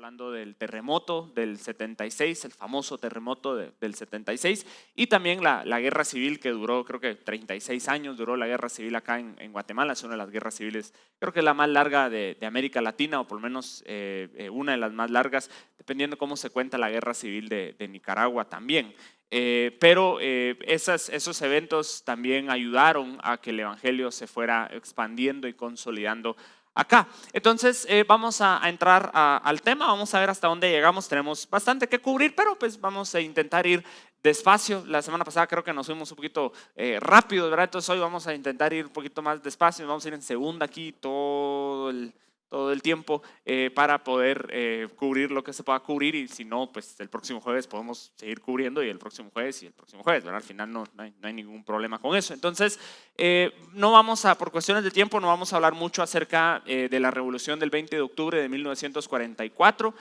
hablando del terremoto del 76, el famoso terremoto del 76, y también la guerra civil que duró, creo que 36 años duró la guerra civil acá en Guatemala. Es una de las guerras civiles, creo que es la más larga de América Latina, o por lo menos una de las más largas, dependiendo cómo se cuenta la guerra civil de Nicaragua también. Pero esos eventos también ayudaron a que el evangelio se fuera expandiendo y consolidando acá. Entonces vamos a entrar al tema, vamos a ver hasta dónde llegamos. Tenemos bastante que cubrir, pero pues vamos a intentar ir despacio. La semana pasada creo que nos fuimos un poquito rápido, ¿verdad? Entonces hoy vamos a intentar ir un poquito más despacio. Vamos a ir en segunda aquí todo el tiempo para poder cubrir lo que se pueda cubrir, y si no, pues el próximo jueves podemos seguir cubriendo, y el próximo jueves y el próximo jueves, ¿verdad? Al final no hay ningún problema con eso. Entonces no vamos a, por cuestiones de tiempo, no vamos a hablar mucho acerca de la revolución del 20 de octubre de 1944,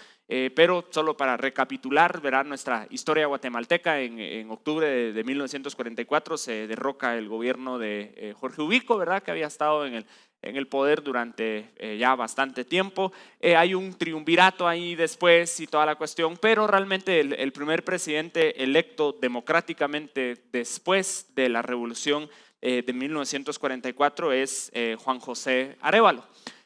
pero solo para recapitular, ¿verdad? Nuestra historia guatemalteca. En octubre de 1944 se derroca el gobierno de Jorge Ubico, ¿verdad? Que había estado en el poder durante ya bastante tiempo. Hay un triunvirato ahí después y toda la cuestión, pero realmente el primer presidente electo democráticamente después de la revolución de 1944 es Juan José Arévalo.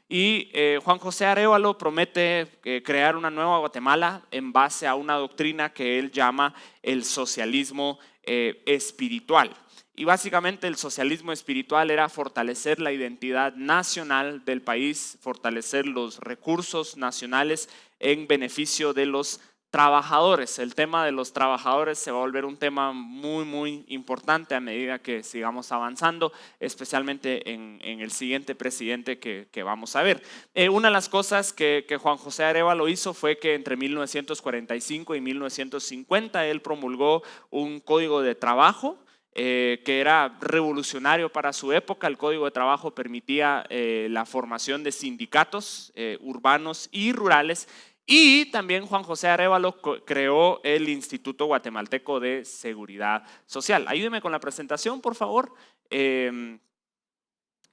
Y Juan José Arévalo promete crear una nueva Guatemala en base a una doctrina que él llama el socialismo espiritual. Y básicamente el socialismo espiritual era fortalecer la identidad nacional del país, fortalecer los recursos nacionales en beneficio de los trabajadores. El tema de los trabajadores se va a volver un tema muy importante a medida que sigamos avanzando, especialmente en el siguiente presidente que vamos a ver. Una de las cosas que Juan José Arévalo hizo fue que entre 1945 y 1950 él promulgó un código de trabajo que era revolucionario para su época. El Código de Trabajo permitía la formación de sindicatos urbanos y rurales, y también Juan José Arévalo creó el Instituto Guatemalteco de Seguridad Social. Ayúdeme con la presentación, por favor.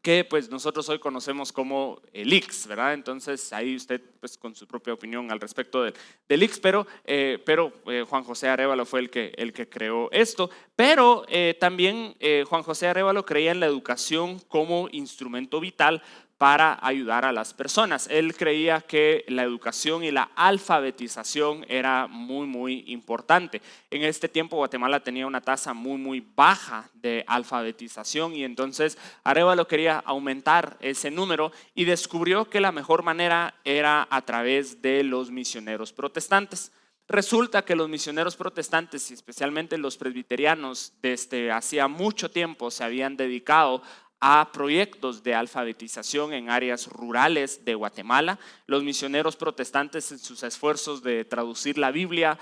Que pues nosotros hoy conocemos como el ICS, ¿verdad? Entonces ahí usted pues con su propia opinión al respecto del ICS, pero Juan José Arévalo fue el que creó esto. Pero también Juan José Arévalo creía en la educación como instrumento vital para ayudar a las personas. Él creía que la educación y la alfabetización era muy importante. En este tiempo Guatemala tenía una tasa muy baja de alfabetización, y entonces Arévalo quería aumentar ese número y descubrió que la mejor manera era a través de los misioneros protestantes. Resulta que los misioneros protestantes, y especialmente los presbiterianos, desde hacía mucho tiempo se habían dedicado a proyectos de alfabetización en áreas rurales de Guatemala. Los misioneros protestantes, en sus esfuerzos de traducir la Biblia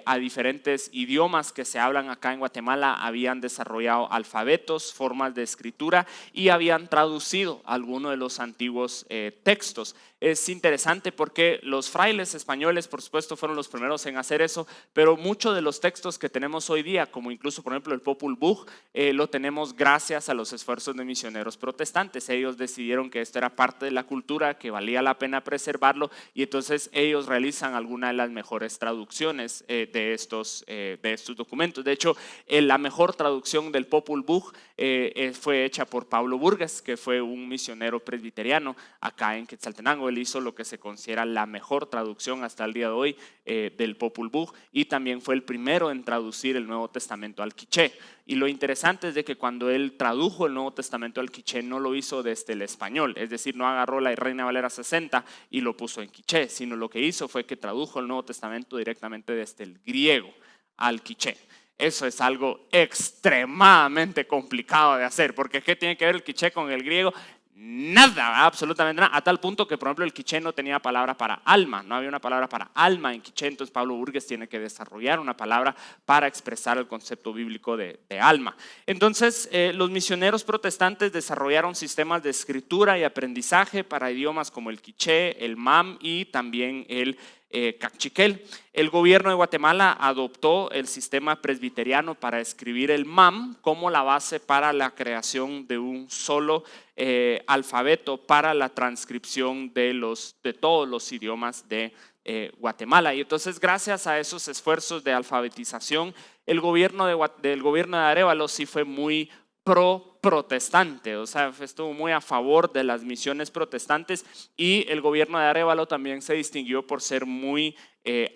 a diferentes idiomas que se hablan acá en Guatemala, habían desarrollado alfabetos, formas de escritura, y habían traducido algunos de los antiguos textos. Es interesante porque los frailes españoles, por supuesto, fueron los primeros en hacer eso, pero muchos de los textos que tenemos hoy día, como incluso por ejemplo el Popol Vuh, lo tenemos gracias a los esfuerzos de misioneros protestantes. Ellos decidieron que esto era parte de la cultura, que valía la pena preservarlo, y entonces ellos realizan alguna de las mejores traducciones de estos documentos. De hecho, la mejor traducción del Popol Vuh fue hecha por Pablo Burgues, que fue un misionero presbiteriano acá en Quetzaltenango. Él hizo lo que se considera la mejor traducción hasta el día de hoy del Popol Vuh, y también fue el primero en traducir el Nuevo Testamento al quiché. Y lo interesante es de que cuando él tradujo el Nuevo Testamento al quiché, no lo hizo desde el español, es decir, no agarró la Reina Valera 60 y lo puso en quiché, sino lo que hizo fue que tradujo el Nuevo Testamento directamente desde el griego al quiché. Eso es algo extremadamente complicado de hacer, porque ¿qué tiene que ver el quiché con el griego? Nada, absolutamente nada, a tal punto que por ejemplo el quiché no tenía palabra para alma, no había una palabra para alma en quiché. Entonces Pablo Burgues tiene que desarrollar una palabra para expresar el concepto bíblico de alma. Entonces los misioneros protestantes desarrollaron sistemas de escritura y aprendizaje para idiomas como el quiché, el mam y también el cachiquel. El gobierno de Guatemala adoptó el sistema presbiteriano para escribir el mam como la base para la creación de un solo alfabeto para la transcripción de todos los idiomas de Guatemala. Y entonces, gracias a esos esfuerzos de alfabetización, el gobierno del gobierno de Arévalo sí fue muy pro-protestante, o sea, estuvo muy a favor de las misiones protestantes, y el gobierno de Arévalo también se distinguió por ser muy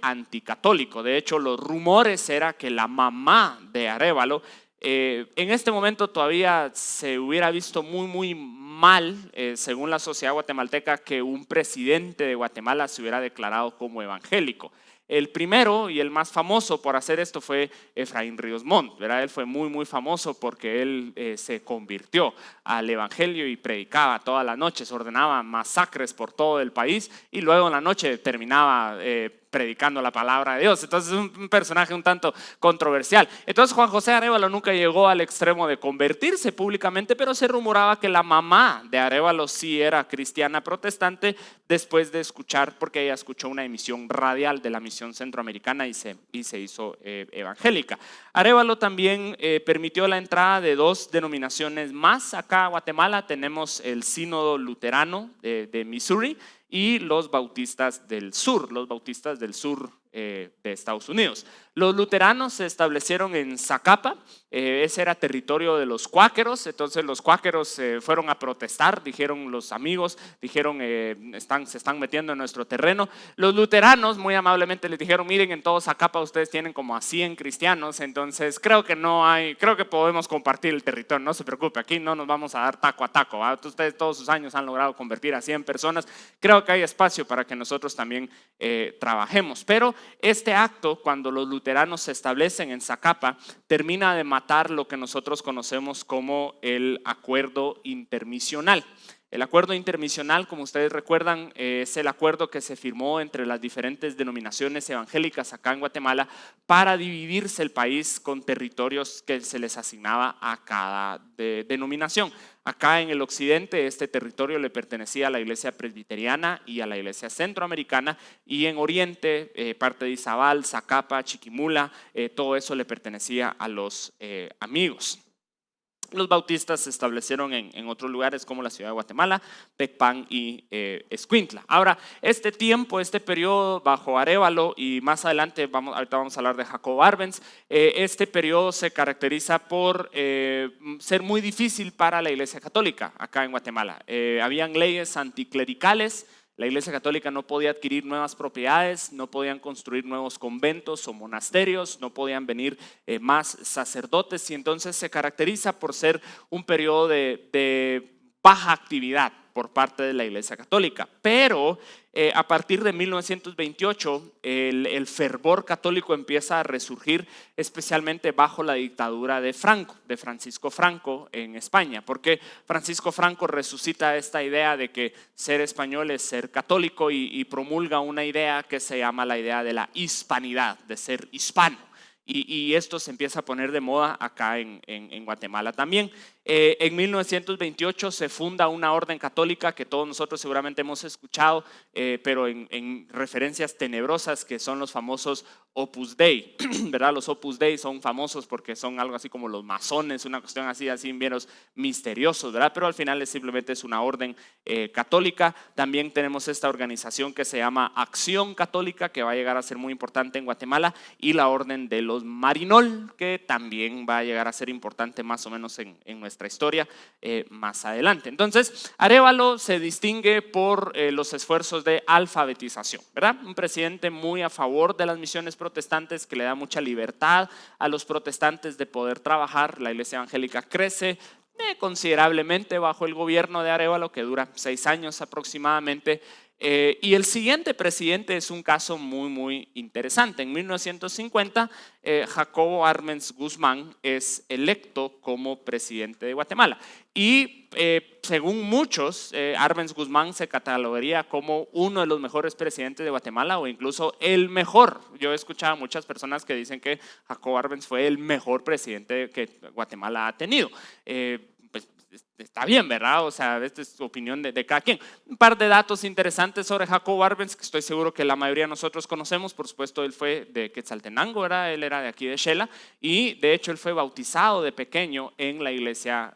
anticatólico. De hecho, los rumores era que la mamá de Arévalo, en este momento todavía se hubiera visto muy mal, según la sociedad guatemalteca, que un presidente de Guatemala se hubiera declarado como evangélico. El primero y el más famoso por hacer esto fue Efraín Ríos Montt, ¿verdad? Él fue muy famoso porque él se convirtió al evangelio y predicaba todas las noches, ordenaba masacres por todo el país y luego en la noche terminaba predicando la palabra de Dios. Entonces es un personaje un tanto controversial. Entonces Juan José Arévalo nunca llegó al extremo de convertirse públicamente, pero se rumoraba que la mamá de Arévalo sí era cristiana protestante después de escuchar, porque ella escuchó una emisión radial de la misión centroamericana y se hizo evangélica. Arévalo también permitió la entrada de dos denominaciones más acá a Guatemala. Tenemos el Sínodo Luterano de Missouri y los bautistas del sur de Estados Unidos. Los luteranos se establecieron en Zacapa, ese era territorio de los cuáqueros. Entonces los cuáqueros fueron a protestar, dijeron los amigos, dijeron se están metiendo en nuestro terreno. Los luteranos muy amablemente les dijeron, miren, en todo Zacapa ustedes tienen como a 100 cristianos, entonces creo que podemos compartir el territorio, no se preocupe, aquí no nos vamos a dar taco a taco, ¿verdad? Ustedes todos sus años han logrado convertir a 100 personas, creo que hay espacio para que nosotros también trabajemos. Pero este acto, cuando los luteranos se establecen en Zacapa, termina de matar lo que nosotros conocemos como el acuerdo intermisional. El acuerdo intermisional, como ustedes recuerdan, es el acuerdo que se firmó entre las diferentes denominaciones evangélicas acá en Guatemala para dividirse el país con territorios que se les asignaba a cada denominación. Acá en el occidente este territorio le pertenecía a la iglesia presbiteriana y a la iglesia centroamericana, y en oriente parte de Izabal, Zacapa, Chiquimula, todo eso le pertenecía a los amigos. Los bautistas se establecieron en otros lugares como la ciudad de Guatemala, Tecpan y Escuintla. Ahora, este periodo bajo Arévalo, y más adelante ahorita vamos a hablar de Jacobo Arbenz, este periodo se caracteriza por ser muy difícil para la Iglesia Católica acá en Guatemala. Habían leyes anticlericales. La Iglesia Católica no podía adquirir nuevas propiedades, no podían construir nuevos conventos o monasterios, no podían venir más sacerdotes, y entonces se caracteriza por ser un periodo de baja actividad por parte de la Iglesia Católica. Pero a partir de 1928 el fervor católico empieza a resurgir, especialmente bajo la dictadura de Francisco Franco en España, porque Francisco Franco resucita esta idea de que ser español es ser católico y promulga una idea que se llama la idea de la hispanidad, de ser hispano. Y esto se empieza a poner de moda acá en Guatemala también. En 1928 se funda una orden católica que todos nosotros seguramente hemos escuchado, pero en referencias tenebrosas, que son los famosos Opus Dei, ¿verdad? Los Opus Dei son famosos porque son algo así como los masones, una cuestión así bien misteriosos, ¿verdad? Pero al final simplemente es una orden católica. También tenemos esta organización que se llama Acción Católica, que va a llegar a ser muy importante en Guatemala, y la orden de los Marinol, que también va a llegar a ser importante más o menos en nuestra historia más adelante. Entonces, Arévalo se distingue por los esfuerzos de alfabetización, ¿verdad? Un presidente muy a favor de las misiones protestantes, que le da mucha libertad a los protestantes de poder trabajar. La iglesia evangélica crece considerablemente bajo el gobierno de Arévalo, que dura 6 años aproximadamente. Y el siguiente presidente es un caso muy interesante. En 1950, Jacobo Arbenz Guzmán es electo como presidente de Guatemala. Y según muchos, Arbenz Guzmán se catalogaría como uno de los mejores presidentes de Guatemala, o incluso el mejor. Yo he escuchado a muchas personas que dicen que Jacobo Arbenz fue el mejor presidente que Guatemala ha tenido. Pues está bien, ¿verdad? O sea, esta es opinión de cada quien. Un par de datos interesantes sobre Jacobo Arbenz, que estoy seguro que la mayoría de nosotros conocemos. Por supuesto, él fue de Quetzaltenango, ¿verdad? Él era de aquí de Xela, y de hecho él fue bautizado de pequeño en la iglesia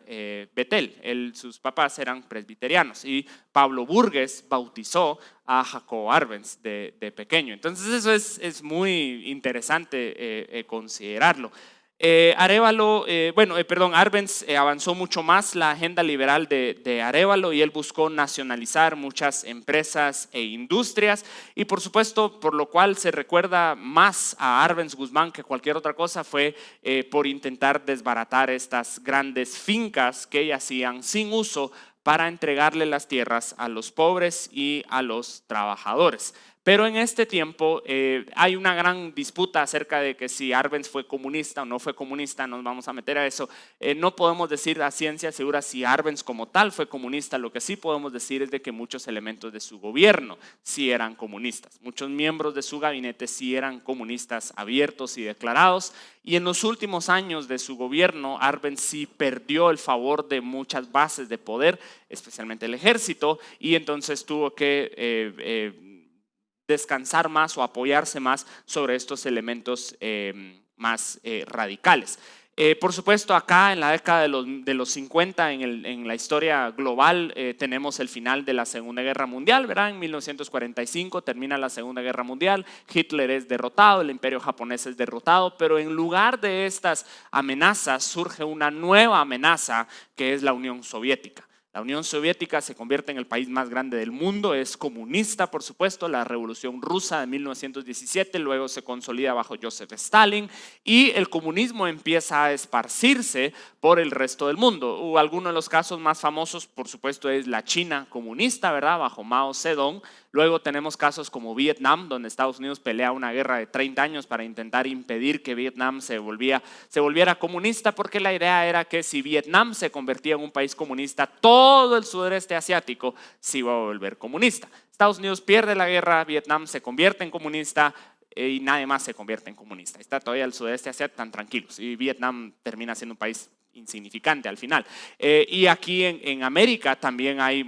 Betel. Sus papás eran presbiterianos, y Pablo Burgues bautizó a Jacobo Arbenz de pequeño. Entonces eso es muy interesante considerarlo. Arbenz avanzó mucho más la agenda liberal de Arévalo, y él buscó nacionalizar muchas empresas e industrias, y por supuesto, por lo cual se recuerda más a Arbenz Guzmán que cualquier otra cosa, fue por intentar desbaratar estas grandes fincas que yacían sin uso para entregarle las tierras a los pobres y a los trabajadores. Pero en este tiempo hay una gran disputa acerca de que si Arbenz fue comunista o no fue comunista. Nos vamos a meter a eso. No podemos decir a ciencia segura si Arbenz como tal fue comunista. Lo que sí podemos decir es de que muchos elementos de su gobierno sí eran comunistas. Muchos miembros de su gabinete sí eran comunistas abiertos y declarados. Y en los últimos años de su gobierno, Arbenz sí perdió el favor de muchas bases de poder, especialmente el ejército, y entonces tuvo que descansar más o apoyarse más sobre estos elementos más radicales. Por supuesto, acá en la década de los 50, en la historia global, tenemos el final de la Segunda Guerra Mundial, ¿verdad? En 1945 termina la Segunda Guerra Mundial, Hitler es derrotado, el imperio japonés es derrotado, pero en lugar de estas amenazas surge una nueva amenaza, que es la Unión Soviética. La Unión Soviética se convierte en el país más grande del mundo, es comunista, por supuesto. La Revolución Rusa de 1917 luego se consolida bajo Joseph Stalin, y el comunismo empieza a esparcirse por el resto del mundo. Algunos de los casos más famosos, por supuesto, es la China comunista, ¿verdad? Bajo Mao Zedong. Luego tenemos casos como Vietnam, donde Estados Unidos pelea una guerra de 30 años para intentar impedir que Vietnam se volviera comunista, porque la idea era que si Vietnam se convertía en un país comunista, todo el sudeste asiático se iba a volver comunista. Estados Unidos pierde la guerra, Vietnam se convierte en comunista, y nadie más se convierte en comunista. Está todavía el sudeste asiático tan tranquilos, y Vietnam termina siendo un país insignificante al final. Y aquí en América también hay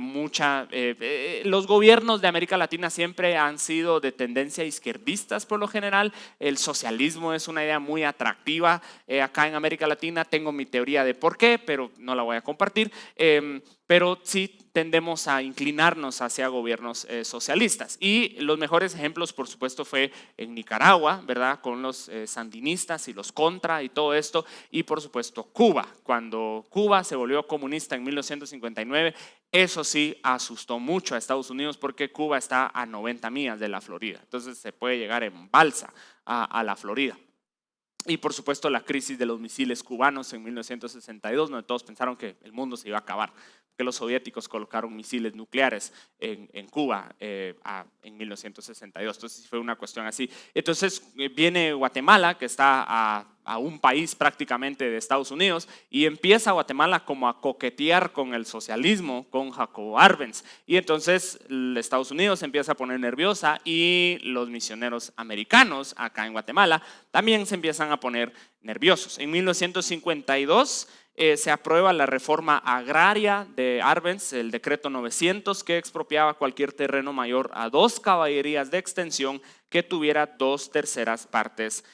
los gobiernos de América Latina siempre han sido de tendencia izquierdistas por lo general. El socialismo es una idea muy atractiva acá en América Latina. Tengo mi teoría de por qué, pero no la voy a compartir. Pero sí tendemos a inclinarnos hacia gobiernos socialistas. Y los mejores ejemplos, por supuesto, fue en Nicaragua, ¿verdad? Con los sandinistas y los contra y todo esto. Y por supuesto Cuba. Cuando Cuba se volvió comunista en 1959, eso sí asustó mucho a Estados Unidos, porque Cuba está a 90 millas de la Florida. Entonces se puede llegar en balsa a la Florida. Y por supuesto la crisis de los misiles cubanos en 1962, donde todos pensaron que el mundo se iba a acabar, que los soviéticos colocaron misiles nucleares en Cuba en 1962. Entonces fue una cuestión así. Entonces viene Guatemala, que está a un país prácticamente de Estados Unidos, y empieza Guatemala como a coquetear con el socialismo, con Jacobo Arbenz, y entonces Estados Unidos se empieza a poner nerviosa, y los misioneros americanos acá en Guatemala también se empiezan a poner nerviosos. En 1952 se aprueba la reforma agraria de Arbenz, el decreto 900, que expropiaba cualquier terreno mayor a 2 caballerías de extensión que tuviera 2/3 partes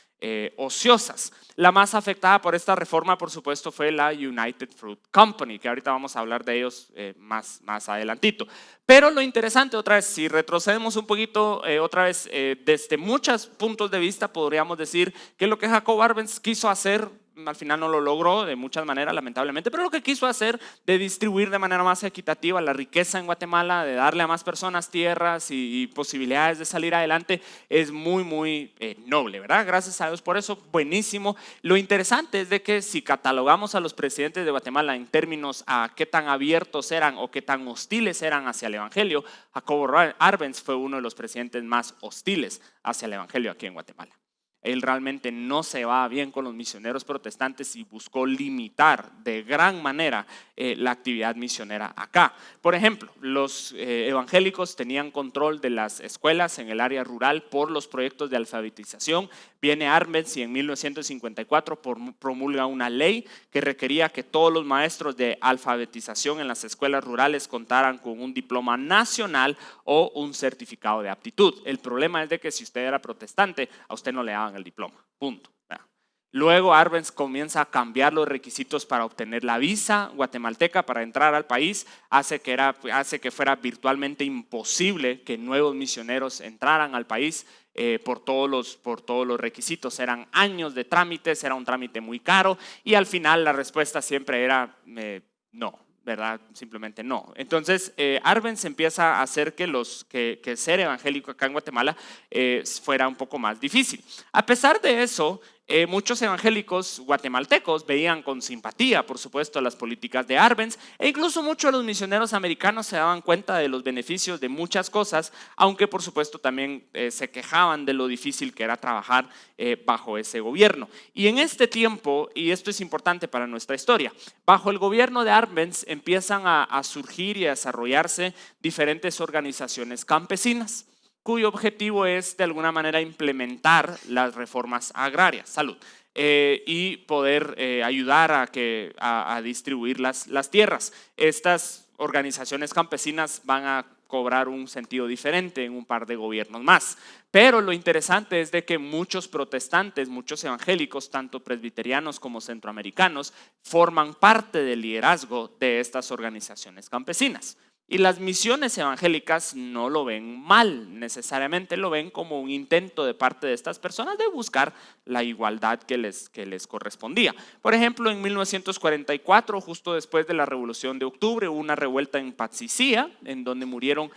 ociosas. La más afectada por esta reforma, por supuesto, fue la United Fruit Company, que ahorita vamos a hablar de ellos más adelantito. Pero lo interesante, otra vez, si retrocedemos un poquito, otra vez, desde muchos puntos de vista, podríamos decir que lo que Jacobo Arbenz quiso hacer, al final no lo logró de muchas maneras, lamentablemente, pero lo que quiso hacer de distribuir de manera más equitativa la riqueza en Guatemala, de darle a más personas tierras y posibilidades de salir adelante, es muy noble, ¿verdad? Gracias a Dios por eso, buenísimo. Lo interesante es de que si catalogamos a los presidentes de Guatemala en términos a qué tan abiertos eran o qué tan hostiles eran hacia el evangelio, Jacobo Arbenz fue uno de los presidentes más hostiles hacia el evangelio aquí en Guatemala. él realmente no se va bien con los misioneros protestantes y buscó limitar de gran manera la actividad misionera acá. Por ejemplo, los evangélicos tenían control de las escuelas en el área rural por los proyectos de alfabetización. Viene Arbenz y en 1954 promulga una ley que requería que todos los maestros de alfabetización en las escuelas rurales contaran con un diploma nacional o un certificado de aptitud. El problema es de que si usted era protestante, a usted no le daban el diploma, punto. Luego Arbenz comienza a cambiar los requisitos para obtener la visa guatemalteca para entrar al país, hace que fuera virtualmente imposible que nuevos misioneros entraran al país por todos los requisitos. Eran años de trámites, era un trámite muy caro y al final la respuesta siempre era no, ¿verdad? Simplemente no. Entonces Arbenz empieza a hacer que ser evangélico acá en Guatemala fuera un poco más difícil. A pesar de eso, muchos evangélicos guatemaltecos veían con simpatía, por supuesto, las políticas de Arbenz e incluso muchos de los misioneros americanos se daban cuenta de los beneficios de muchas cosas, aunque por supuesto también se quejaban de lo difícil que era trabajar bajo ese gobierno. Y en este tiempo, y esto es importante para nuestra historia, bajo el gobierno de Arbenz empiezan a surgir y a desarrollarse diferentes organizaciones campesinas, cuyo objetivo es de alguna manera implementar las reformas agrarias, y poder ayudar a distribuir las tierras. Estas organizaciones campesinas van a cobrar un sentido diferente en un par de gobiernos más. Pero lo interesante es de que muchos protestantes, muchos evangélicos, tanto presbiterianos como centroamericanos, forman parte del liderazgo de estas organizaciones campesinas. Y las misiones evangélicas no lo ven mal, necesariamente lo ven como un intento de parte de estas personas de buscar la igualdad que les correspondía. Por ejemplo, en 1944, justo después de la Revolución de Octubre, hubo una revuelta en Patsicía, en donde murieron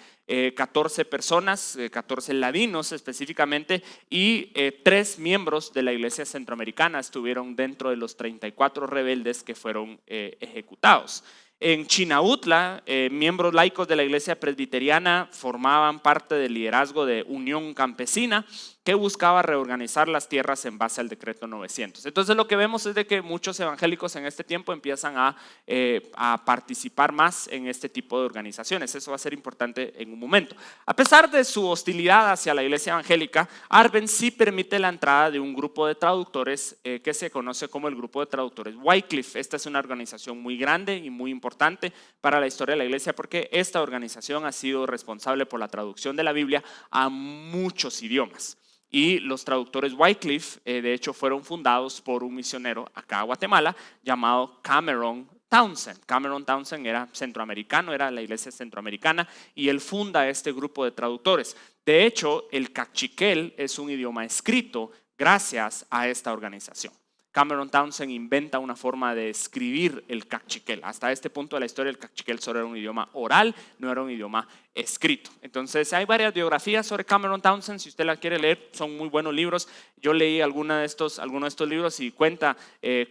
14 personas, 14 ladinos específicamente, y 3 miembros de la Iglesia Centroamericana estuvieron dentro de los 34 rebeldes que fueron ejecutados. En Chinautla, miembros laicos de la iglesia presbiteriana formaban parte del liderazgo de Unión Campesina, que buscaba reorganizar las tierras en base al decreto 900. Entonces lo que vemos es de que muchos evangélicos en este tiempo empiezan a participar más en este tipo de organizaciones. Eso va a ser importante en un momento. A pesar de su hostilidad hacia la iglesia evangélica, Arbenz sí permite la entrada de un grupo de traductores que se conoce como el grupo de traductores Wycliffe. Esta es una organización muy grande y muy importante para la historia de la iglesia porque esta organización ha sido responsable por la traducción de la Biblia a muchos idiomas. Y los traductores Wycliffe, de hecho, fueron fundados por un misionero acá a Guatemala llamado Cameron Townsend. Cameron Townsend era centroamericano, era la iglesia centroamericana y él funda este grupo de traductores. De hecho, el cachiquel es un idioma escrito gracias a esta organización. Cameron Townsend inventa una forma de escribir el cachiquel. Hasta este punto de la historia el cachiquel solo era un idioma oral, no era un idioma escrito. Entonces hay varias biografías sobre Cameron Townsend, si usted la quiere leer, son muy buenos libros. Yo leí algunos de estos libros y cuenta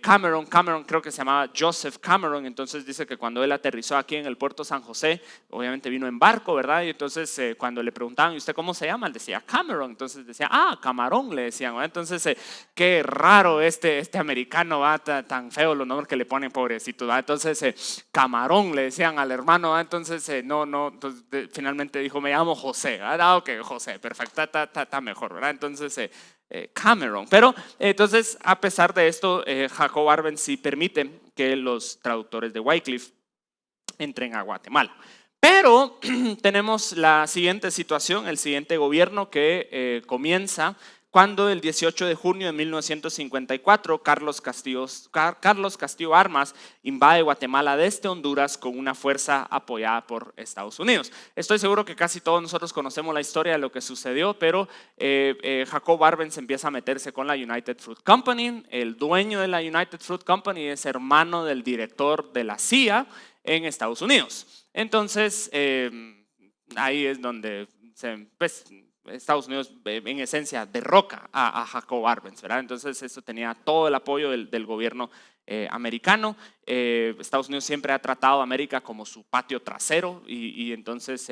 Cameron creo que se llamaba Joseph Cameron, entonces dice que cuando él aterrizó aquí en el puerto San José, obviamente vino en barco, ¿verdad? Y entonces cuando le preguntaban, ¿y usted cómo se llama? Él decía Cameron, entonces decía, camarón, le decían, ¿verdad? Entonces qué raro este americano, va tan feo los nombres que le ponen, pobrecito, ¿va? Entonces camarón le decían al hermano, ¿va? Entonces entonces, finalmente dijo, me llamo José, ¿verdad? Ok, José, perfecto, está mejor, ¿verdad? Entonces Cameron, pero entonces a pesar de esto Jacob Arbenz sí permite que los traductores de Wycliffe entren a Guatemala. Pero tenemos la siguiente situación, el siguiente gobierno que comienza cuando el 18 de junio de 1954 Carlos Castillo Armas invade Guatemala desde Honduras con una fuerza apoyada por Estados Unidos. Estoy seguro que casi todos nosotros conocemos la historia de lo que sucedió, pero Jacob Arbenz empieza a meterse con la United Fruit Company. El dueño de la United Fruit Company es hermano del director de la CIA en Estados Unidos. Entonces ahí es donde Estados Unidos en esencia derroca a Jacob Arbenz, ¿verdad? Entonces esto tenía todo el apoyo del gobierno americano. Estados Unidos siempre ha tratado a América como su patio trasero y entonces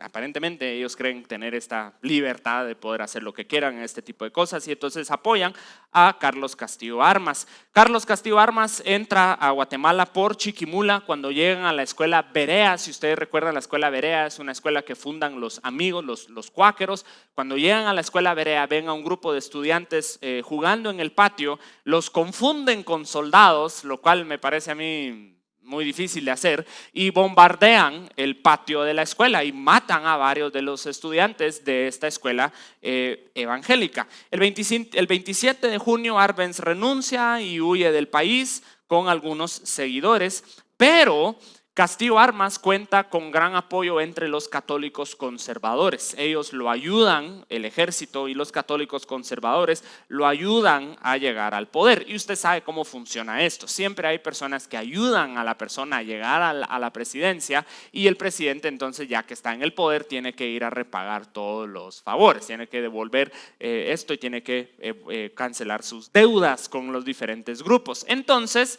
aparentemente ellos creen tener esta libertad de poder hacer lo que quieran en este tipo de cosas y entonces apoyan a Carlos Castillo Armas. Carlos Castillo Armas entra a Guatemala por Chiquimula cuando llegan a la escuela Berea. Si ustedes recuerdan, la escuela Berea es una escuela que fundan los amigos, los cuáqueros. Cuando llegan a la escuela Berea, ven a un grupo de estudiantes jugando en el patio, los confunden con soldados, lo cual me parece a mí muy difícil de hacer, y bombardean el patio de la escuela y matan a varios de los estudiantes de esta escuela evangélica. El 27 de junio Arbenz renuncia y huye del país con algunos seguidores, pero Castillo Armas cuenta con gran apoyo entre los católicos conservadores. Ellos lo ayudan, el ejército y los católicos conservadores lo ayudan a llegar al poder. Y usted sabe cómo funciona esto. Siempre hay personas que ayudan a la persona a llegar a la presidencia y el presidente entonces, ya que está en el poder, tiene que ir a repagar todos los favores, tiene que devolver esto y tiene que cancelar sus deudas con los diferentes grupos. Entonces,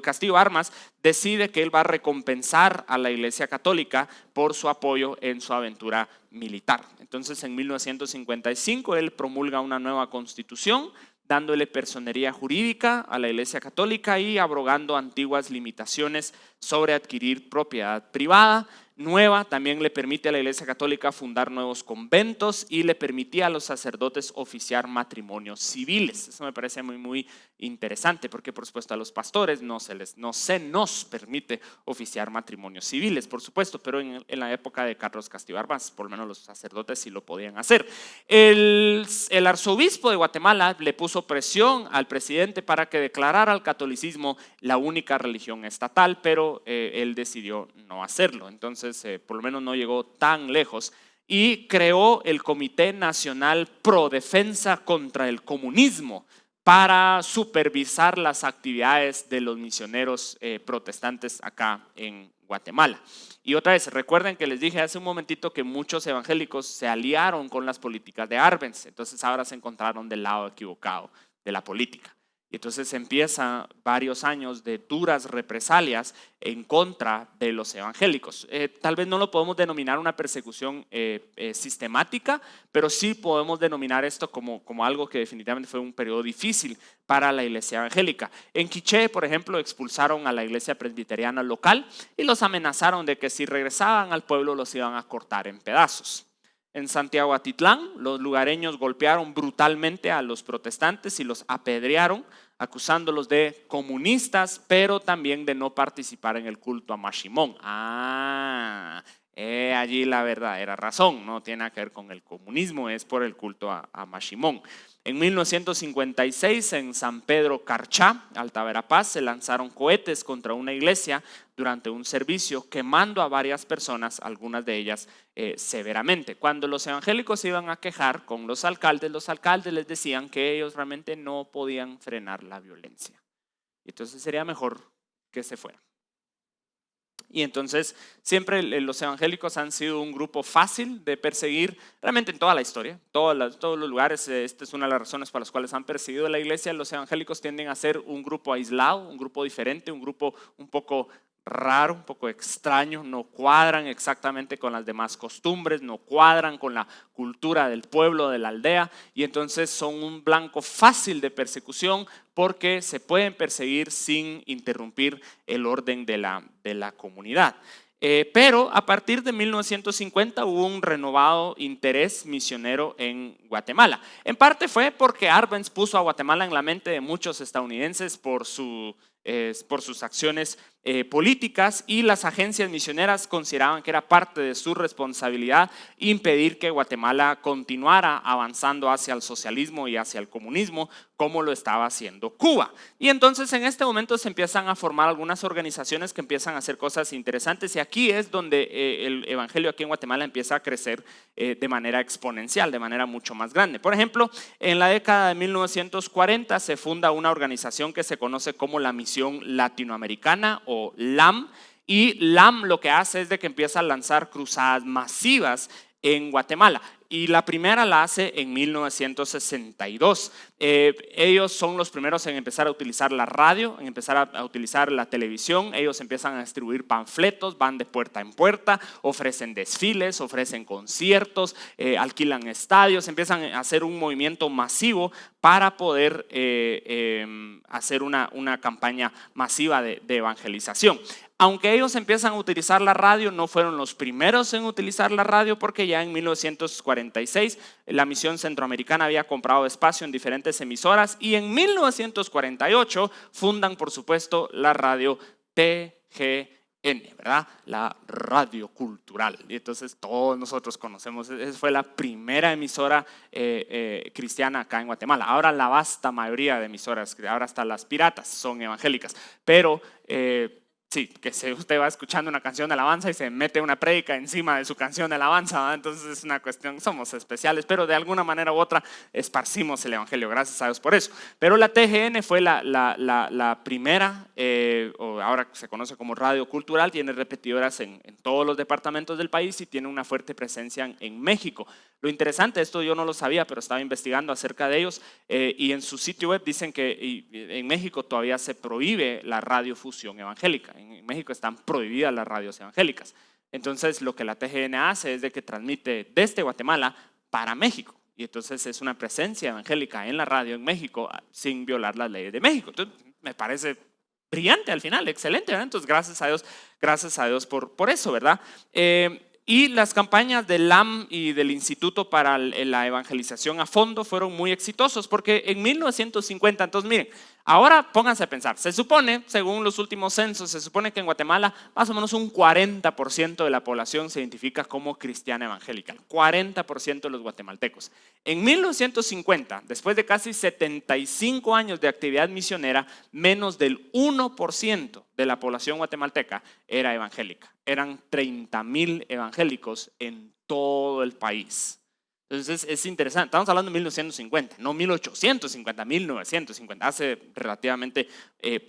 Castillo Armas decide que él va a recompensar a la Iglesia Católica por su apoyo en su aventura militar. Entonces, en 1955 él promulga una nueva constitución, dándole personería jurídica a la Iglesia Católica y abrogando antiguas limitaciones sobre adquirir propiedad privada. Nueva, también le permite a la Iglesia Católica fundar nuevos conventos y le permitía a los sacerdotes oficiar matrimonios civiles. Eso me parece muy interesante porque por supuesto a los pastores no se nos permite oficiar matrimonios civiles, por supuesto, pero en la época de Carlos Castillo Armas, por lo menos los sacerdotes sí lo podían hacer. El arzobispo de Guatemala le puso presión al presidente para que declarara al catolicismo la única religión estatal, pero él decidió no hacerlo. Entonces, por lo menos no llegó tan lejos y creó el Comité Nacional Pro Defensa contra el Comunismo para supervisar las actividades de los misioneros protestantes acá en Guatemala. Y otra vez, recuerden que les dije hace un momentito que muchos evangélicos se aliaron con las políticas de Arbenz, entonces ahora se encontraron del lado equivocado de la política. Y entonces empieza varios años de duras represalias en contra de los evangélicos. Tal vez no lo podemos denominar una persecución sistemática, pero sí podemos denominar esto como algo que definitivamente fue un periodo difícil para la iglesia evangélica. En Quiché, por ejemplo, expulsaron a la iglesia presbiteriana local y los amenazaron de que si regresaban al pueblo los iban a cortar en pedazos. En Santiago Atitlán, los lugareños golpearon brutalmente a los protestantes y los apedrearon, acusándolos de comunistas, pero también de no participar en el culto a Mashimón. Allí la verdadera razón, no tiene nada que ver con el comunismo, es por el culto a Mashimón. En 1956, en San Pedro Carchá, Alta Verapaz, se lanzaron cohetes contra una iglesia durante un servicio, quemando a varias personas, algunas de ellas severamente. Cuando los evangélicos se iban a quejar con los alcaldes les decían que ellos realmente no podían frenar la violencia. Entonces sería mejor que se fueran. Y entonces siempre los evangélicos han sido un grupo fácil de perseguir, realmente en toda la historia, todos los lugares. Esta es una de las razones por las cuales han perseguido a la iglesia. Los evangélicos tienden a ser un grupo aislado, un grupo diferente, un grupo un poco raro, un poco extraño, no cuadran exactamente con las demás costumbres, no cuadran con la cultura del pueblo, de la aldea, y entonces son un blanco fácil de persecución porque se pueden perseguir sin interrumpir el orden de la comunidad. Pero a partir de 1950 hubo un renovado interés misionero en Guatemala. En parte fue porque Arbenz puso a Guatemala en la mente de muchos estadounidenses por sus acciones políticas, y las agencias misioneras consideraban que era parte de su responsabilidad impedir que Guatemala continuara avanzando hacia el socialismo y hacia el comunismo como lo estaba haciendo Cuba. Y entonces en este momento se empiezan a formar algunas organizaciones que empiezan a hacer cosas interesantes, y aquí es donde el evangelio aquí en Guatemala empieza a crecer de manera exponencial, de manera mucho más grande. Por ejemplo, en la década de 1940 se funda una organización que se conoce como la Misión Latinoamericana o LAM, y LAM lo que hace es de que empieza a lanzar cruzadas masivas en Guatemala. y la primera la hace en 1962. Ellos son los primeros en empezar a utilizar la radio, en empezar a utilizar la televisión. Ellos empiezan a distribuir panfletos, van de puerta en puerta, ofrecen desfiles, ofrecen conciertos, alquilan estadios, empiezan a hacer un movimiento masivo para poder hacer una campaña masiva de evangelización. Aunque ellos empiezan a utilizar la radio, no fueron los primeros en utilizar la radio, porque ya en 1946 la Misión Centroamericana había comprado espacio en diferentes emisoras, y en 1948 fundan, por supuesto, la radio TGN, ¿verdad? La Radio Cultural. Y entonces todos nosotros conocemos, esa fue la primera emisora cristiana acá en Guatemala. Ahora la vasta mayoría de emisoras, ahora hasta las piratas son evangélicas, pero sí, que usted va escuchando una canción de alabanza y se mete una prédica encima de su canción de alabanza, ¿verdad? Entonces es una cuestión, somos especiales, pero de alguna manera u otra esparcimos el evangelio, gracias a Dios por eso. Pero la TGN fue la primera, o ahora se conoce como Radio Cultural, tiene repetidoras en todos los departamentos del país y tiene una fuerte presencia en México. Lo interesante, esto yo no lo sabía, pero estaba investigando acerca de ellos, y en su sitio web dicen que en México todavía se prohíbe la radiofusión evangélica. En México están prohibidas las radios evangélicas. Entonces lo que la TGN hace es de que transmite desde Guatemala para México. Y entonces es una presencia evangélica en la radio en México sin violar las leyes de México. Entonces me parece brillante al final, excelente, ¿verdad? Entonces gracias a Dios por eso, ¿verdad? Y las campañas del LAM y del Instituto para la Evangelización a Fondo fueron muy exitosos, porque en 1950, entonces miren, ahora pónganse a pensar, se supone, según los últimos censos, se supone que en Guatemala más o menos un 40% de la población se identifica como cristiana evangélica, el 40% de los guatemaltecos. En 1950, después de casi 75 años de actividad misionera, menos del 1% de la población guatemalteca era evangélica. Eran 30,000 evangélicos en todo el país. Entonces es interesante, estamos hablando de 1950, no 1850, 1950, hace relativamente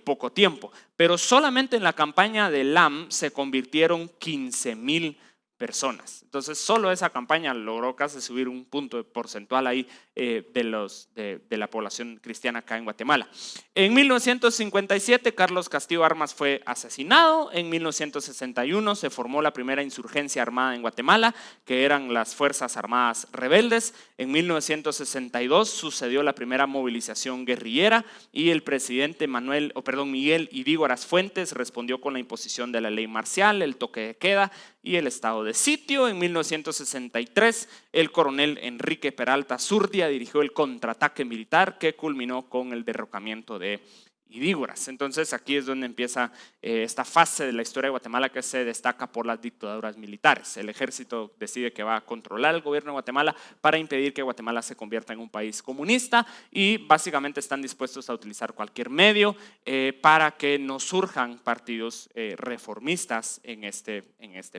poco tiempo. Pero solamente en la campaña de LAM se convirtieron 15,000 personas. Entonces solo esa campaña logró casi subir un punto porcentual ahí de la población cristiana acá en Guatemala. En 1957 Carlos Castillo Armas fue asesinado. En 1961 se formó la primera insurgencia armada en Guatemala, que eran las Fuerzas Armadas Rebeldes. En 1962 sucedió la primera movilización guerrillera y el presidente Miguel Idígoras Fuentes respondió con la imposición de la ley marcial, el toque de queda y el estado de sitio. En 1963 el coronel Enrique Peralta Zurdia dirigió el contraataque militar que culminó con el derrocamiento de Idígoras. Entonces aquí es donde empieza esta fase de la historia de Guatemala que se destaca por las dictaduras militares. El ejército decide que va a controlar el gobierno de Guatemala para impedir que Guatemala se convierta en un país comunista, y básicamente están dispuestos a utilizar cualquier medio para que no surjan partidos reformistas en este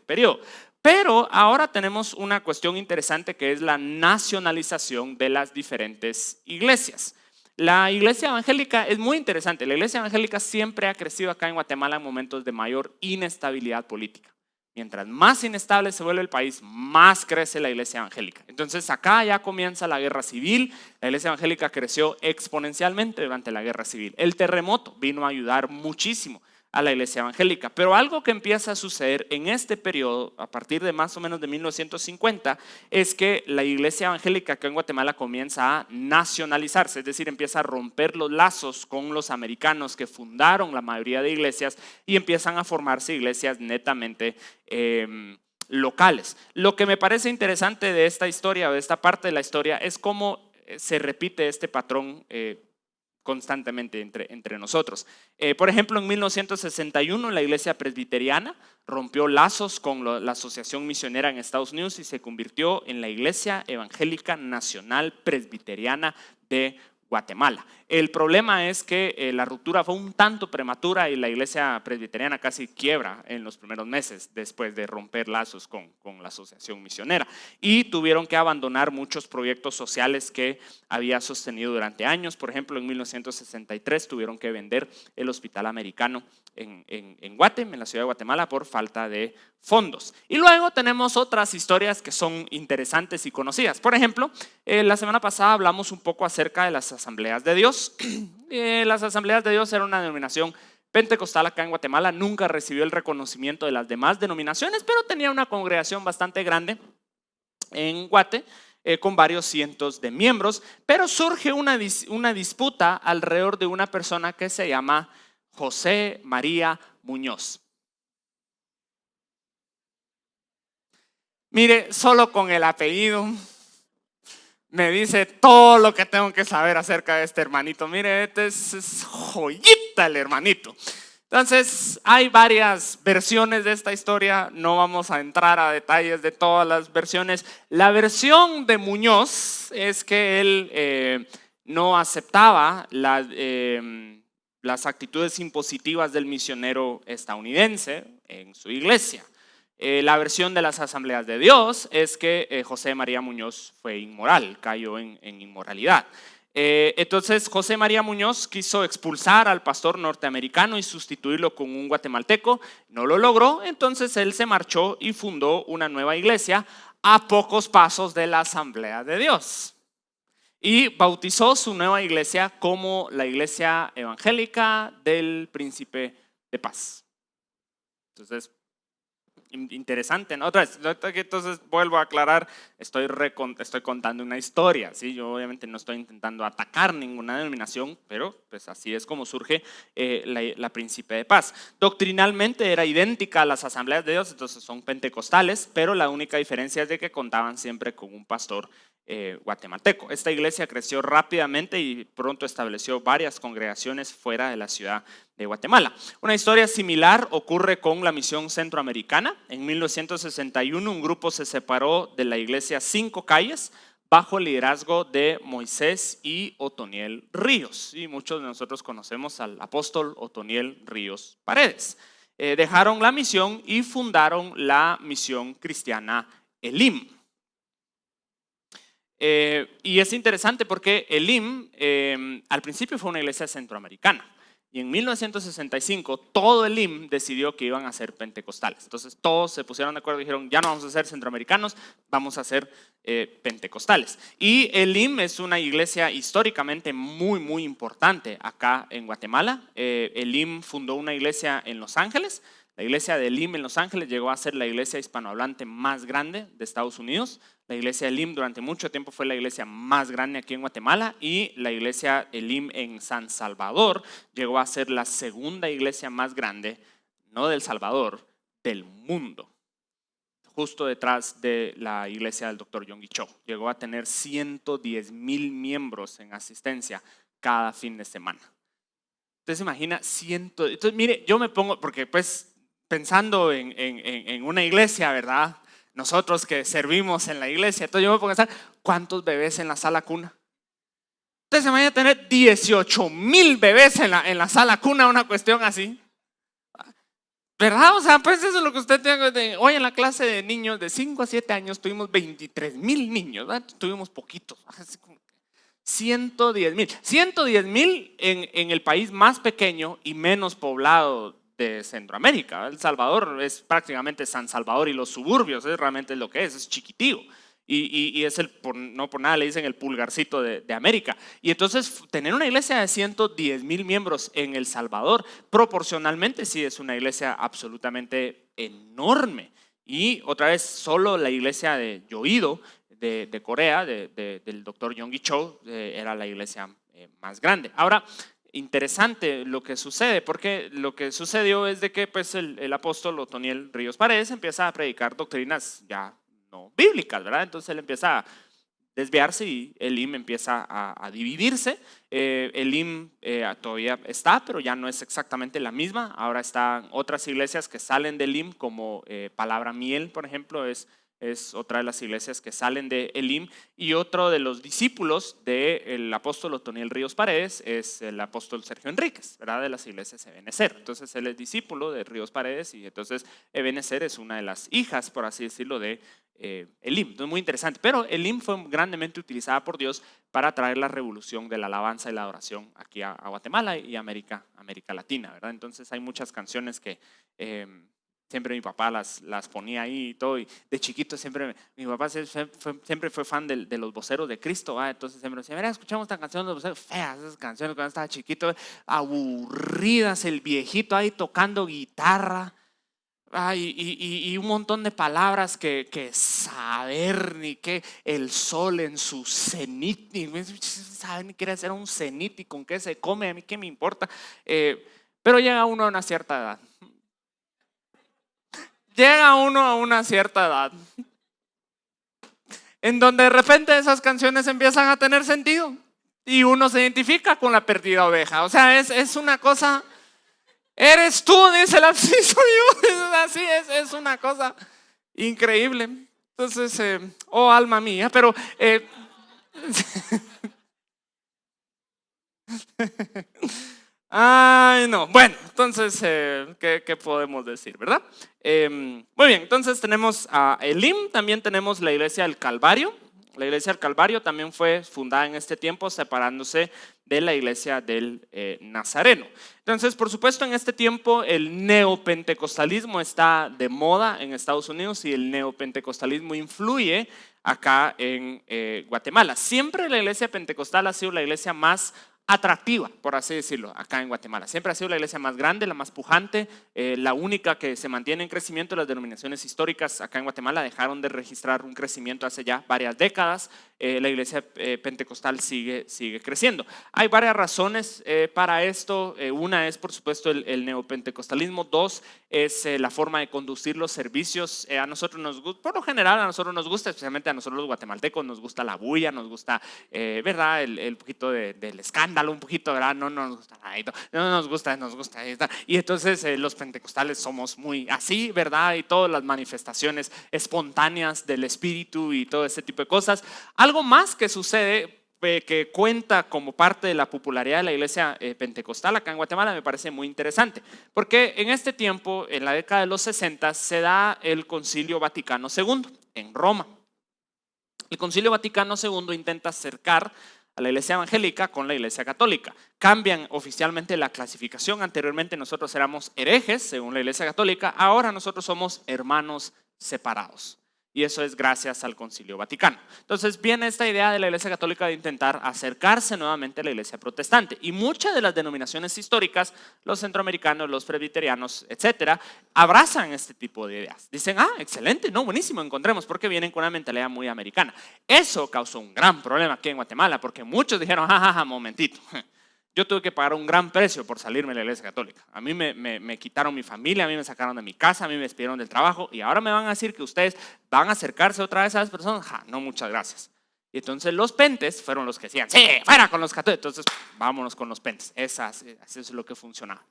periodo. Pero ahora tenemos una cuestión interesante, que es la nacionalización de las diferentes iglesias. La iglesia evangélica es muy interesante. La iglesia evangélica siempre ha crecido acá en Guatemala en momentos de mayor inestabilidad política. Mientras más inestable se vuelve el país, más crece la iglesia evangélica. Entonces acá ya comienza la guerra civil. La iglesia evangélica creció exponencialmente durante la guerra civil. El terremoto vino a ayudar muchísimo a la iglesia evangélica, pero algo que empieza a suceder en este periodo, a partir de más o menos de 1950, es que la iglesia evangélica acá en Guatemala comienza a nacionalizarse, es decir, empieza a romper los lazos con los americanos que fundaron la mayoría de iglesias, y empiezan a formarse iglesias netamente locales. Lo que me parece interesante de esta historia, o de esta parte de la historia, es cómo se repite este patrón constantemente entre nosotros. Por ejemplo, en 1961 la iglesia presbiteriana rompió lazos con la Asociación Misionera en Estados Unidos y se convirtió en la Iglesia Evangélica Nacional Presbiteriana de Guatemala. El problema es que la ruptura fue un tanto prematura y la iglesia presbiteriana casi quiebra en los primeros meses después de romper lazos con la asociación misionera, y tuvieron que abandonar muchos proyectos sociales que había sostenido durante años. Por ejemplo, en 1963 tuvieron que vender el Hospital Americano en Guatemala, en la ciudad de Guatemala, por falta de fondos. Y luego tenemos otras historias que son interesantes y conocidas. Por ejemplo, la semana pasada hablamos un poco acerca de las Asambleas de Dios. Las Asambleas de Dios era una denominación pentecostal acá en Guatemala, nunca recibió el reconocimiento de las demás denominaciones, pero tenía una congregación bastante grande en Guate, con varios cientos de miembros. Pero surge una disputa alrededor de una persona que se llama José María Muñoz. Mire, solo con el apellido me dice todo lo que tengo que saber acerca de este hermanito. Mire, este es joyita el hermanito. Entonces, hay varias versiones de esta historia. No vamos a entrar a detalles de todas las versiones. La versión de Muñoz es que él no aceptaba las actitudes impositivas del misionero estadounidense en su iglesia. La versión de las Asambleas de Dios es que José María Muñoz fue inmoral, cayó en inmoralidad. Entonces José María Muñoz quiso expulsar al pastor norteamericano y sustituirlo con un guatemalteco. No lo logró, entonces él se marchó y fundó una nueva iglesia a pocos pasos de la Asamblea de Dios. Y bautizó su nueva iglesia como la Iglesia Evangélica del Príncipe de Paz. Entonces, interesante, ¿no? Otra vez, entonces vuelvo a aclarar, estoy contando una historia, ¿sí? Yo obviamente no estoy intentando atacar ninguna denominación, pero pues así es como surge la Príncipe de Paz. Doctrinalmente era idéntica a las Asambleas de Dios, entonces son pentecostales, pero la única diferencia es de que contaban siempre con un pastor guatemalteco. Esta iglesia creció rápidamente y pronto estableció varias congregaciones fuera de la ciudad de Guatemala. Una historia similar ocurre con la misión centroamericana. En 1961 un grupo se separó de la iglesia Cinco Calles bajo el liderazgo de Moisés y Otoniel Ríos. Y muchos de nosotros conocemos al apóstol Otoniel Ríos Paredes. Dejaron la misión y fundaron la misión cristiana Elim. Y es interesante porque Elim al principio fue una iglesia centroamericana, y en 1965 todo Elim decidió que iban a ser pentecostales. Entonces todos se pusieron de acuerdo y dijeron: ya no vamos a ser centroamericanos, vamos a ser pentecostales. Y Elim es una iglesia históricamente muy importante acá en Guatemala. Elim fundó una iglesia en Los Ángeles. La iglesia de Elim en Los Ángeles llegó a ser la iglesia hispanohablante más grande de Estados Unidos. La iglesia de Elim durante mucho tiempo fue la iglesia más grande aquí en Guatemala, y la iglesia Elim en San Salvador llegó a ser la segunda iglesia más grande, no del Salvador, del mundo, justo detrás de la iglesia del Dr. Yonggi Cho. Llegó a tener 110,000 miembros en asistencia cada fin de semana. Entonces imagina, entonces mire, yo me pongo, porque pues pensando en una iglesia, ¿verdad? Nosotros que servimos en la iglesia, entonces yo me pongo a pensar, ¿cuántos bebés en la sala cuna? Entonces se van a tener 18,000 bebés en la sala cuna, una cuestión así, ¿verdad? O sea, pues eso es lo que usted tiene. Hoy en la clase de niños de 5 a 7 años tuvimos 23,000 niños, ¿verdad? Tuvimos poquitos, 110,000 en el país más pequeño y menos poblado de Centroamérica. El Salvador es prácticamente San Salvador y los suburbios, es realmente lo que es chiquitío. Y es no por nada le dicen el pulgarcito de América. Y entonces tener una iglesia de 110,000 miembros en El Salvador, proporcionalmente sí es una iglesia absolutamente enorme. Y otra vez, solo la iglesia de Yoido, de Corea, del Dr. Yonggi Cho, era la iglesia más grande. Ahora, interesante lo que sucede, porque lo que sucedió es de que pues, el apóstol Otoniel Ríos Paredes empieza a predicar doctrinas ya no bíblicas, ¿verdad? Entonces él empieza a desviarse y Elim empieza a dividirse. Elim todavía está, pero ya no es exactamente la misma. Ahora están otras iglesias que salen de Elim, como Palabra Miel, por ejemplo, es es otra de las iglesias que salen de Elim, y otro de los discípulos del apóstol Otoniel Ríos Paredes es el apóstol Sergio Enríquez, ¿verdad? De las iglesias Ebenezer. Entonces él es discípulo de Ríos Paredes, y entonces Ebenezer es una de las hijas, por así decirlo, de Elim. Entonces, muy interesante. Pero Elim fue grandemente utilizada por Dios para traer la revolución de la alabanza y la adoración aquí a Guatemala y América Latina, ¿verdad? Entonces hay muchas canciones que siempre mi papá las ponía ahí y todo, y de chiquito siempre, mi papá siempre fue fan de los voceros de Cristo, ¿va? Entonces siempre decía, mira, escuchamos esta canción de los voceros, feas esas canciones cuando estaba chiquito, aburridas, el viejito ahí tocando guitarra, y un montón de palabras que saber, ni que el sol en su cenit, ni saben ni quiere hacer un cenit y con qué se come, a mí qué me importa. Pero llega uno a una cierta edad. Llega uno a una cierta edad en donde de repente esas canciones empiezan a tener sentido y uno se identifica con la perdida oveja. O sea, es una cosa, eres tú, dice la, sí soy yo, así es una cosa increíble. Entonces, oh alma mía, pero ay, no. Bueno, entonces, ¿qué podemos decir, verdad? Muy bien, entonces tenemos a Elim, también tenemos la iglesia del Calvario. La iglesia del Calvario también fue fundada en este tiempo, separándose de la iglesia del Nazareno. Entonces, por supuesto, en este tiempo el neopentecostalismo está de moda en Estados Unidos, y el neopentecostalismo influye acá en Guatemala. Siempre la iglesia pentecostal ha sido la iglesia más atractiva, por así decirlo, acá en Guatemala. Siempre ha sido la iglesia más grande, la más pujante, la única que se mantiene en crecimiento. Las denominaciones históricas acá en Guatemala dejaron de registrar un crecimiento hace ya varias décadas. La iglesia pentecostal sigue creciendo. Hay varias razones para esto. Una es, por supuesto, el neopentecostalismo. Dos, es la forma de conducir los servicios. A nosotros nos gusta, por lo general a nosotros nos gusta, especialmente a nosotros los guatemaltecos, nos gusta la bulla, nos gusta, ¿verdad? El poquito del escándalo, un poquito, ¿verdad? No nos gusta nada, no nos gusta. Y entonces los pentecostales somos muy así, ¿verdad? Y todas las manifestaciones espontáneas del espíritu y todo ese tipo de cosas. Algo más que sucede, que cuenta como parte de la popularidad de la iglesia pentecostal acá en Guatemala, me parece muy interesante, porque en este tiempo, en la década de los 60, se da el Concilio Vaticano II en Roma. El Concilio Vaticano II intenta acercar a la iglesia evangélica con la iglesia católica. Cambian oficialmente la clasificación. Anteriormente nosotros éramos herejes según la iglesia católica, ahora nosotros somos hermanos separados. Y eso es gracias al Concilio Vaticano. Entonces viene esta idea de la iglesia católica de intentar acercarse nuevamente a la iglesia protestante. Y muchas de las denominaciones históricas, los centroamericanos, los presbiterianos, etcétera, abrazan este tipo de ideas. Dicen, excelente, no, buenísimo, encontremos, porque vienen con una mentalidad muy americana. Eso causó un gran problema aquí en Guatemala, porque muchos dijeron, momentito. Yo tuve que pagar un gran precio por salirme de la iglesia católica. A mí me quitaron mi familia, a mí me sacaron de mi casa, a mí me despidieron del trabajo, y ahora me van a decir que ustedes van a acercarse otra vez a esas personas. No, muchas gracias. Y entonces los pentes fueron los que decían, sí, fuera con los católicos. Entonces vámonos con los pentes. Eso es lo que funcionaba.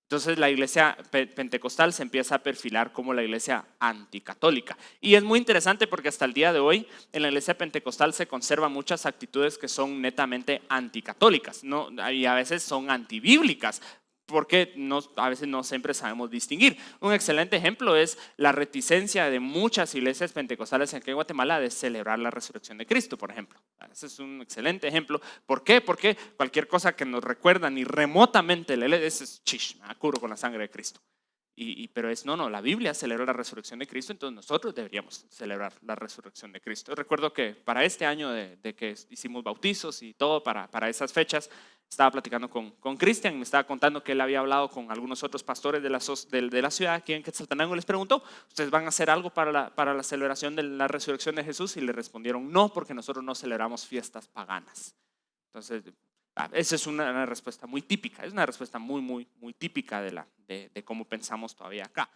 Entonces la iglesia pentecostal se empieza a perfilar como la iglesia anticatólica. Y es muy interesante porque hasta el día de hoy en la iglesia pentecostal se conservan muchas actitudes que son netamente anticatólicas, ¿no? Y a veces son antibíblicas, porque a veces no siempre sabemos distinguir. Un excelente ejemplo es la reticencia de muchas iglesias pentecostales aquí en Guatemala de celebrar la resurrección de Cristo, por ejemplo. Ese es un excelente ejemplo. ¿Por qué? Porque cualquier cosa que nos recuerda ni remotamente ese es chish, me cubro con la sangre de Cristo. Pero no, la Biblia celebra la resurrección de Cristo, entonces nosotros deberíamos celebrar la resurrección de Cristo. Recuerdo que para este año de que hicimos bautizos y todo, para esas fechas, estaba platicando con Cristian, me estaba contando que él había hablado con algunos otros pastores de la ciudad aquí en Quetzaltenango, y les preguntó, ¿ustedes van a hacer algo para la celebración de la resurrección de Jesús? Y le respondieron, no, porque nosotros no celebramos fiestas paganas. Entonces, esa es una respuesta muy típica, es una respuesta muy típica de cómo pensamos todavía acá.